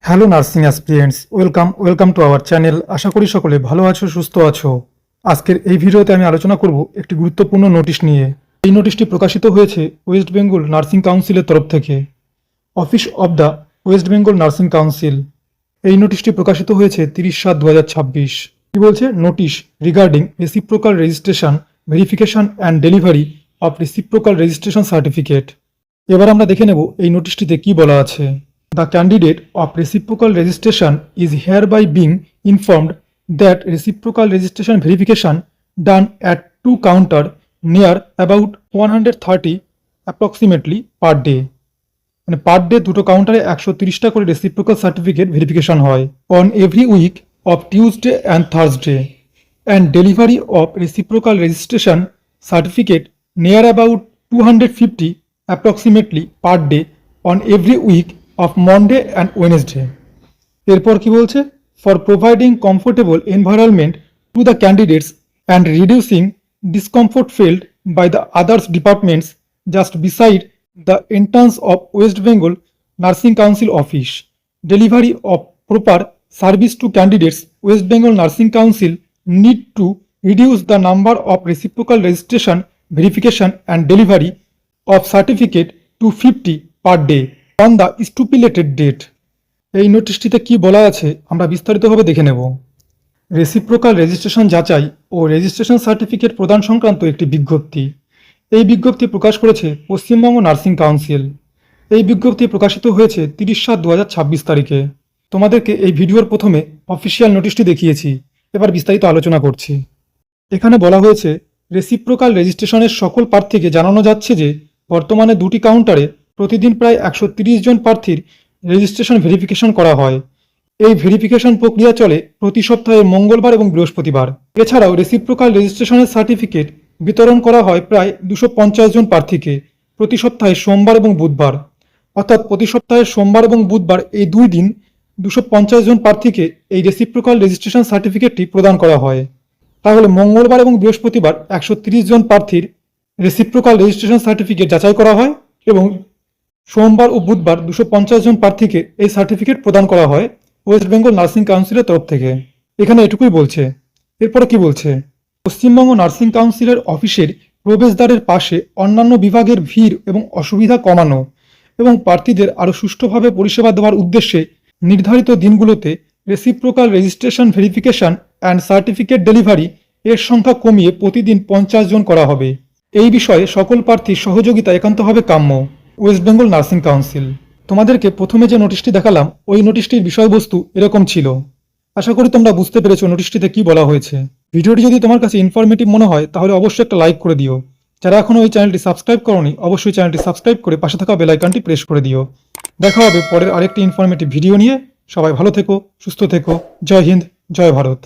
Hello nursing aspirants, welcome to our channel. আশা করি সকলে ভালো আছো, সুস্থ আছো। আজকের এই ভিডিওতে আমি আলোচনা করব একটি গুরুত্বপূর্ণ নোটিশ নিয়ে। এই নোটিশটি প্রকাশিত হয়েছে ওয়েস্ট বেঙ্গল নার্সিং কাউন্সিলের তরফ থেকে, office of the West Bengal nursing council. এই নোটিশটি প্রকাশিত হয়েছে 30/7/2026। কি বলছে? Notice regarding reciprocal registration, verification and delivery of reciprocal registration certificate. এবার আমরা দেখে নেব এই নোটিশটিতে কি বলা আছে। The candidate of reciprocal registration is hereby being informed that reciprocal registration verification done at 2 counter near about 130 approximately per day, মানে পার ডে দুটো কাউন্টারে 130টা করে রেসিপ্রোকাল সার্টিফিকেট ভেরিফিকেশন হয় on every week of Tuesday and Thursday, and delivery of reciprocal registration certificate near about 250 approximately per day on every week of Monday and Wednesday. এরপর কি বলছে? For providing comfortable environment to the candidates and reducing discomfort felt by the others departments just beside the entrance of West Bengal nursing council office, delivery of proper service to candidates West Bengal nursing council need to reduce the number of reciprocal registration, verification and delivery of certificate to 50 per day on the stipulated date. এই নোটিশটিতে কি বলা আছে আমরা বিস্তারিতভাবে দেখে নেব। Reciprocal registration যাচাই ও রেজিস্ট্রেশন সার্টিফিকেট প্রদান সংক্রান্ত একটি বিজ্ঞপ্তি। এই বিজ্ঞপ্তি প্রকাশ করেছে পশ্চিমবঙ্গ নার্সিং কাউন্সিল। এই বিজ্ঞপ্তি প্রকাশিত হয়েছে 30/7/2026 তারিখে। তোমাদেরকে এই ভিডিওর প্রথমে অফিসিয়াল নোটিশটি দেখিয়েছি, এবার বিস্তারিত আলোচনা করছি। এখানে বলা হয়েছে, রেসিপ্রোকাল রেজিস্ট্রেশনের সকল প্রার্থীকে জানানো যাচ্ছে যে বর্তমানে দুটি কাউন্টারে প্রতিদিন প্রায় 130 জন প্রার্থীর রেজিস্ট্রেশন ভেরিফিকেশন করা হয়। এই ভেরিফিকেশন প্রক্রিয়া চলে প্রতি সপ্তাহে মঙ্গলবার এবং বৃহস্পতিবার। এছাড়াও রেসিপ্রোকাল রেজিস্ট্রেশনের সার্টিফিকেট বিতরণ করা হয় প্রায় 250 জন প্রার্থীকে প্রতি সপ্তাহে সোমবার এবং বুধবার। অর্থাৎ প্রতি সপ্তাহে সোমবার এবং বুধবার এই 2 দিন 250 জন প্রার্থীকে এই রেসিপ্রোকাল রেজিস্ট্রেশন সার্টিফিকেটটি প্রদান করা হয়। তাহলে মঙ্গলবার এবং বৃহস্পতিবার 130 জন প্রার্থীর রেসিপ্রোকাল রেজিস্ট্রেশন সার্টিফিকেট যাচাই করা হয় এবং সোমবার ও বুধবার 250 জন প্রার্থীকে এই সার্টিফিকেট প্রদান করা হয় ওয়েস্ট বেঙ্গল নার্সিং কাউন্সিলের তরফ থেকে। এখানে এটুকুই বলছে। এরপরে কি বলছে? পশ্চিমবঙ্গ নার্সিং কাউন্সিলের অফিসের প্রবেশদ্বারের পাশে অন্যান্য বিভাগের ভিড় এবং অসুবিধা কমানো এবং প্রার্থীদের আরও সুষ্ঠুভাবে পরিষেবা দেওয়ার উদ্দেশ্যে নির্ধারিত দিনগুলোতে reciprocal registration, verification and certificate delivery এর সংখ্যা কমিয়ে প্রতিদিন 50 জন করা হবে। এই বিষয়ে সকল প্রার্থীর সহযোগিতা একান্তভাবে কাম্য। West Bengal nursing council. তোমাদেরকে প্রথমে যে নোটিশটি দেখালাম ওই নোটিশটির বিষয়বস্তু এরকম ছিল। আশা করি তোমরা বুঝতে পেরেছো নোটিশটিতে কি বলা হয়েছে। ভিডিওটি যদি তোমার কাছে ইনফরমেটিভ মনে হয় তাহলে অবশ্যই একটা লাইক করে দিও। যারা এখনও এই চ্যানেলটি সাবস্ক্রাইব করোনি অবশ্যই চ্যানেলটি সাবস্ক্রাইব করে পাশে থাকা বেল আইকনটি প্রেস করে দিও। দেখা হবে পরের আরেকটি ইনফরমেটিভ ভিডিও নিয়ে। সবাই ভালো থেকো, সুস্থ থেকো। জয় হিন্দ, জয় ভারত।